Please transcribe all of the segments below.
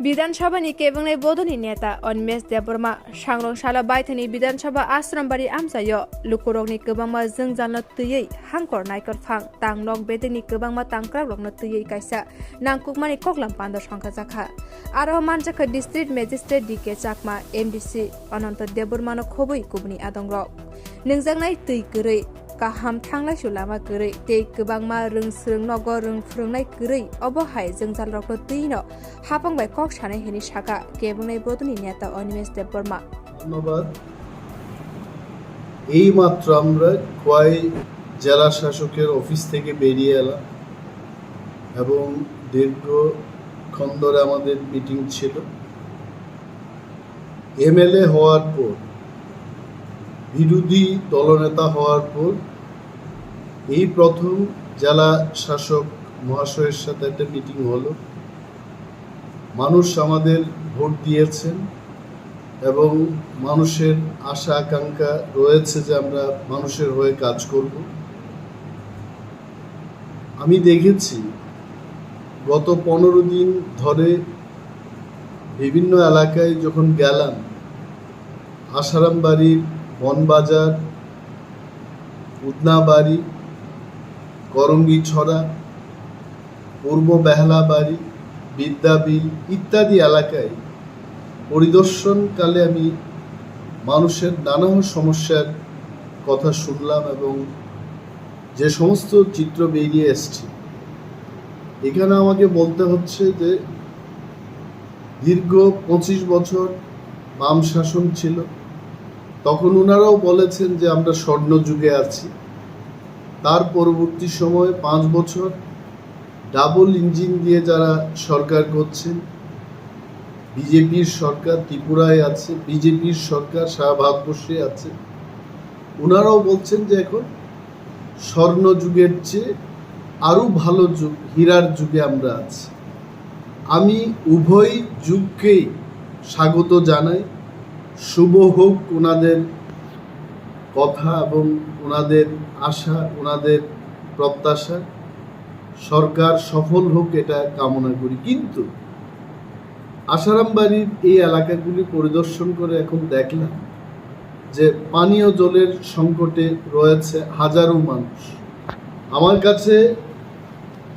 विधानसभानि केबंनाय बद'नि नेता अनमेश देबबर्मा सांग्रंशाला बायथानि विधानसभा आश्रमबारि आमसायो लुकुरकनि गोबांमा जोंजालनो तैयै हांकरनाय करफां तांनक बेदनि गोबांमा तांक्राग्लकनो तैयै कायसा नांकुकमानि कक्लाम पान्द संखा जाखा आरो मानजाखा district magistrate DK चाकमा MDC अनंत देबबर्मानो खबै कुबनि आदंग्रक नोंजांनाय तै गोरै गाहाम थांलाय सुलामा गोरै तै गोबांमा रोंस्रों नगर रोंफ्रोंनाय गोरै अबहाय जोंजालरकनो तैनो हाफांबाय कक सानै हेनि साका केबंनाय बद'नि नेता अनिमेश देबबर्मा ধন্যবাদ। এই মাত্র আমরা খোয়াই জেলা শাসকের অফিস থেকে বেরিয়ে এলাম এবং দীর্ঘক্ষণ ধরে আমাদের মিটিং ছিল। এমএলএ হওয়ার পর, বিরোধী দলনেতা হওয়ার পর এই প্রথম জেলা শাসক মহাশয়ের সাথে একটা মিটিং হলো। মানুষ আমাদের ভোট দিয়েছেন এবং মানুষের আশা আকাঙ্ক্ষা রয়েছে যে আমরা মানুষের হয়ে কাজ করব। আমি দেখেছি গত 15 দিন ধরে বিভিন্ন এলাকায় যখন গেলাম, আসারামবাড়ির বনবাজার, উদনাবাড়ি, করঙ্গিছড়া, পূর্ব বেহালাবাড়ি, বিদ্যাবিল ইত্যাদি এলাকায় পরিদর্শনকালে আমি মানুষের নানা সমস্যার কথা শুনলাম এবং যে সমস্ত চিত্র বেরিয়ে এসছে, এখানে আমাকে বলতে হচ্ছে যে দীর্ঘ 25 বছর বাম শাসন ছিল। তখন ওনারাও বলেছেন যে আমরা স্বর্ণ যুগে আছি। তার পরবর্তী সময়ে 5 বছর ডাবল ইঞ্জিন দিয়ে যারা সরকার করছেন, বিজেপির সরকার ত্রিপুরায় আছে, বিজেপির সরকার সারা ভারতবর্ষে আছে, ওনারাও বলছেন যে এখন স্বর্ণ যুগের চেয়ে আরও ভালো যুগ, হীরার যুগে আমরা আছি। আমি উভয় যুগকেই স্বাগত জানাই। শুভ হোক ওনাদের কথা এবং ওনাদের আশা, ওনাদের প্রত্যাশা। সরকার সফল হোক এটা কামনা করি। কিন্তু আসারামবাড়ির এই এলাকাগুলি পরিদর্শন করে এখন দেখলাম যে পানীয় জলের সংকটে রয়েছে হাজারো মানুষ। আমার কাছে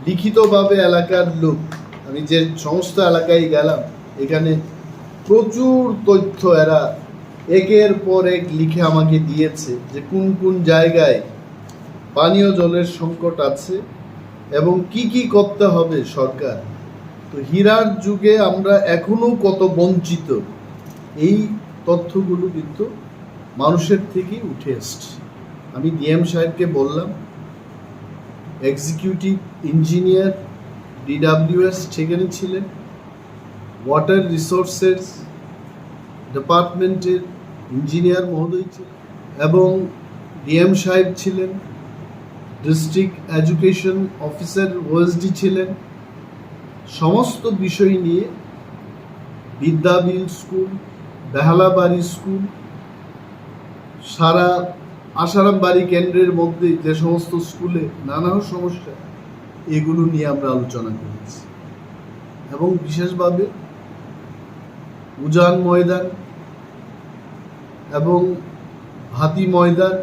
লিখিতভাবে এলাকার লোক, আমি যে সমস্ত এলাকায় গেলাম, এখানে প্রচুর তথ্য এরা একের পর এক লিখে আমাকে দিয়েছে যে কোন কোন জায়গায় পানীয় জলের সংকট আছে এবং কি কি করতে হবে সরকার। তো হীরার যুগে আমরা এখনো কত বঞ্চিত, এই তথ্যগুলো কিন্তু মানুষের থেকেই উঠে আসছে। আমি ডিএম সাহেবকে বললাম, এক্সিকিউটিভ ইঞ্জিনিয়ার ডিডাব্লিউএস সেখানে ছিলেন, ওয়াটার রিসোর্সেস ডিপার্টমেন্টের ইঞ্জিনিয়ার মহোদয় ছিলেন এবং ডিএম সাহেব ছিলেন, ডিস্ট্রিক্ট এডুকেশন অফিসার ওএসডি ছিলেন। সমস্ত বিষয় নিয়ে বিদ্যাবিল স্কুল, বেহালাবাড়ি স্কুল, সারা আসারামবাড়ি কেন্দ্রের মধ্যে যে সমস্ত স্কুলে নানা সমস্যা, এগুলো নিয়ে আমরা আলোচনা করেছি এবং বিশেষভাবে উজান ময়দান এবং হাতি ময়দান,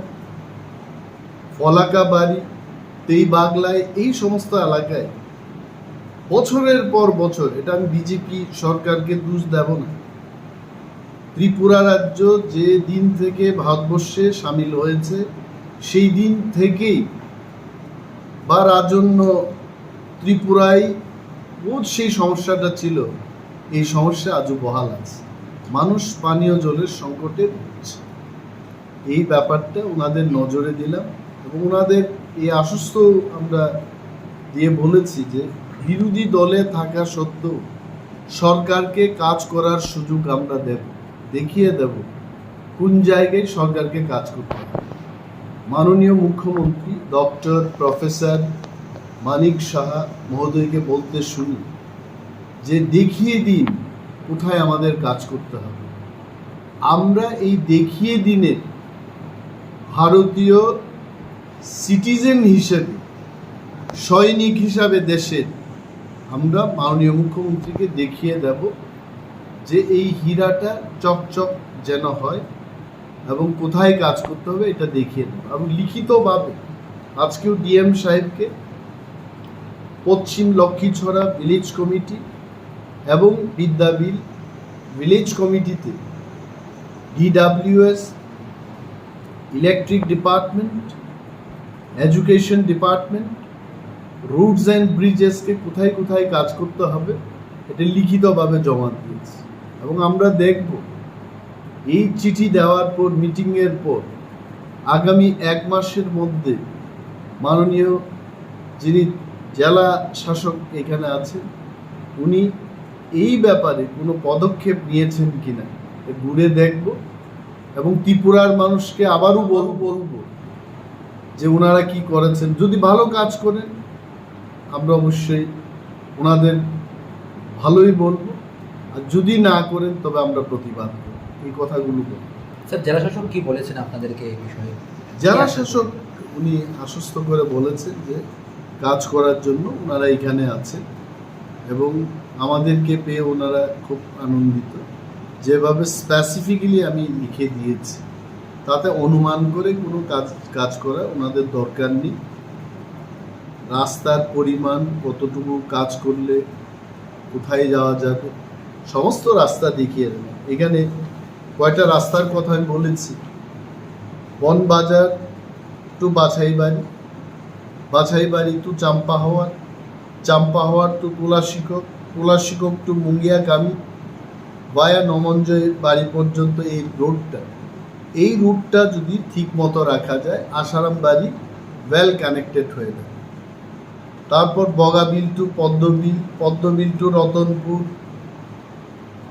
ফলাকা বাড়ি, তেই বাগলায়, এই সমস্ত এলাকায় বছরের পর বছর, এটা আমি বিজেপি সরকারকে দোষ দেব না, ত্রিপুরা রাজ্য যে দিন থেকে ভারতবর্ষে সামিল হয়েছে সেই দিন থেকেই বা রাজন্য ত্রিপুরায় সেই সমস্যাটা ছিল, এই সমস্যা আজও বহাল আছে। মানুষ পানীয় জলের সংকটে ভুগছে। এই ব্যাপারটা ওনাদের নজরে দিলাম এবং ওনাদের এই আশ্বস্ত আমরা দিয়ে বলেছি যে বিরোধী দলে থাকা সত্ত্বেও সরকারকে কাজ করার সুযোগ আমরা দেখিয়ে দেব কোন জায়গায় সরকারকে কাজ করতে হবে। মাননীয় মুখ্যমন্ত্রী ডক্টর প্রফেসর মানিক সাহা মহোদয়কে বলতে শুনি যে দেখিয়ে দিন কোথায় আমাদের কাজ করতে হবে। আমরা এই দেখিয়ে দিনের ভারতীয় সিটিজেন হিসেবে, সৈনিক হিসাবে দেশের আমরা মাননীয় মুখ্যমন্ত্রীকে দেখিয়ে দেব যে এই হীরাটা চকচক যেন হয় এবং কোথায় কাজ করতে হবে এটা দেখিয়ে দেব। এবং লিখিতভাবে আজকেও ডিএম সাহেবকে পশ্চিম লক্ষ্মীছড়া ভিলেজ কমিটি এবং বিদ্যাবিল ভিলেজ কমিটিতে DWS, electric department, education department, roads and ব্রিজেসকে কোথায় কোথায় কাজ করতে হবে এটা লিখিতভাবে জমা দিয়েছে। এবং আমরা দেখব এই চিঠি দেওয়ার পর, মিটিংয়ের পর আগামী 1 মাসের মধ্যে মাননীয় যিনি জেলা শাসক এখানে আছেন উনি এই ব্যাপারে কোনো পদক্ষেপ নিয়েছেন কিনা ঘুরে দেখব। এবং ত্রিপুরার মানুষকে আবারও বলবো যে ওনারা কি করেছেন। যদি ভালো কাজ করেন আমরা অবশ্যই ওনাদের ভালোই বলবো, আর যদি না করেন তবে আমরা প্রতিবাদ করব। এই কথাগুলো বলবো। স্যার, জেলা শাসক কি বলেছেন আপনাদেরকে এই বিষয়ে? জেলা শাসক উনি আশ্বস্ত করে বলেছেন যে কাজ করার জন্য ওনারা এখানে আছেন এবং আমাদেরকে পেয়ে ওনারা খুব আনন্দিত। যেভাবে স্পেসিফিক্যালি আমি লিখে দিয়েছি তাতে অনুমান করে কোনো কাজ করা ওনাদের দরকার নেই। রাস্তার পরিমাণ কতটুকু কাজ করলে কোথায় যাওয়া যাবে সমস্ত রাস্তা দেখিয়ে দেবে। এখানে কয়টা রাস্তার কথা আমি বলেছি, বনবাজার two বাছাইবাড়ি, বাছাইবাড়ি two চাম্পাহাওয়ার, চাম্পাহাওয়ার two তুলাশিকক, তুলাশিকক two Mungiakami, ভায়া নমঞ্জয়ের বাড়ি পর্যন্ত এই রুটটা যদি ঠিক মতো রাখা যায় আসারাম বাড়ি ওয়েল কানেক্টেড হয়ে যাবে। তারপর Bogabil to Padmabil, Padmabil to Ratanpur,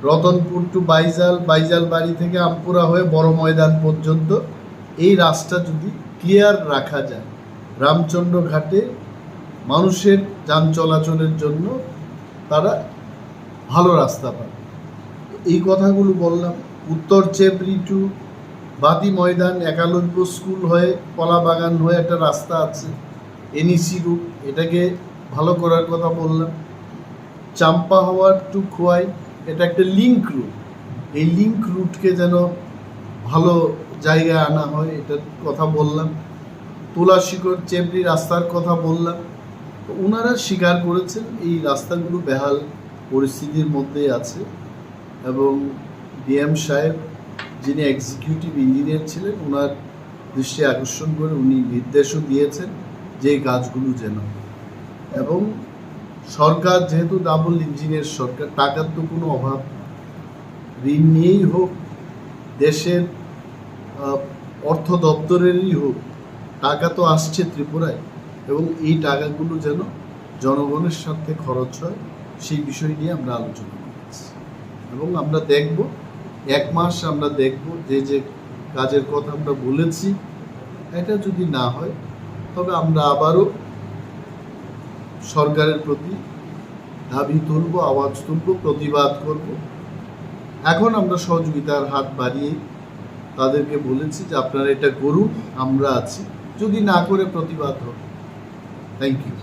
Ratanpur to Baijal, Baijal বাড়ি থেকে আমপুরা হয়ে বড় ময়দান পর্যন্ত এই রাস্তা যদি ক্লিয়ার রাখা যায় রামচন্দ্র ঘাটে মানুষের যান চলাচলের জন্য তারা ভালো রাস্তা পাবে। এই কথাগুলো বললাম। উত্তর চেবরি টু বাতি ময়দান, একালব্য স্কুল হয়ে কলাবাগান হয়ে একটা রাস্তা আছে এনইসি রুট, এটাকে ভালো করার কথা বললাম। চাম্পাহাওয়ার টু খোয়াই, এটা একটা লিঙ্ক রুট, এই লিঙ্ক রুটকে যেন ভালো জায়গায় আনা হয় এটার কথা বললাম। তুলাশিকর চেবরি রাস্তার কথা বললাম। তো ওনারা স্বীকার করেছেন এই রাস্তাগুলো বেহাল পরিস্থিতির মধ্যে আছে এবং ডিএম সাহেব যিনি এক্সিকিউটিভ ইঞ্জিনিয়ার ছিলেন ওনার দৃষ্টি আকর্ষণ করে উনি নির্দেশও দিয়েছেন যে এই কাজগুলো যেন। এবং সরকার যেহেতু ডাবল ইঞ্জিনিয়ার সরকার, টাকার তো কোনো অভাব, ঋণ নিয়েই হোক দেশের অর্থ দপ্তরেরই হোক টাকা তো আসছে ত্রিপুরায় এবং এই টাকাগুলো যেন জনগণের স্বার্থে খরচ হয় সেই বিষয় নিয়ে আমরা আলোচনা করেছি। এবং আমরা দেখব 1 মাস আমরা দেখব যে কাজের কথা আমরা বলেছি এটা যদি না হয় তবে আমরা আবারও সরকারের প্রতি দাবি তুলব, আওয়াজ তুলব, প্রতিবাদ করব। এখন আমরা সহযোগিতার হাত বাড়িয়ে তাদেরকে বলেছি যে আপনারা এটা করুন, আমরা আছি, যদি না করে প্রতিবাদ হবে। Thank you.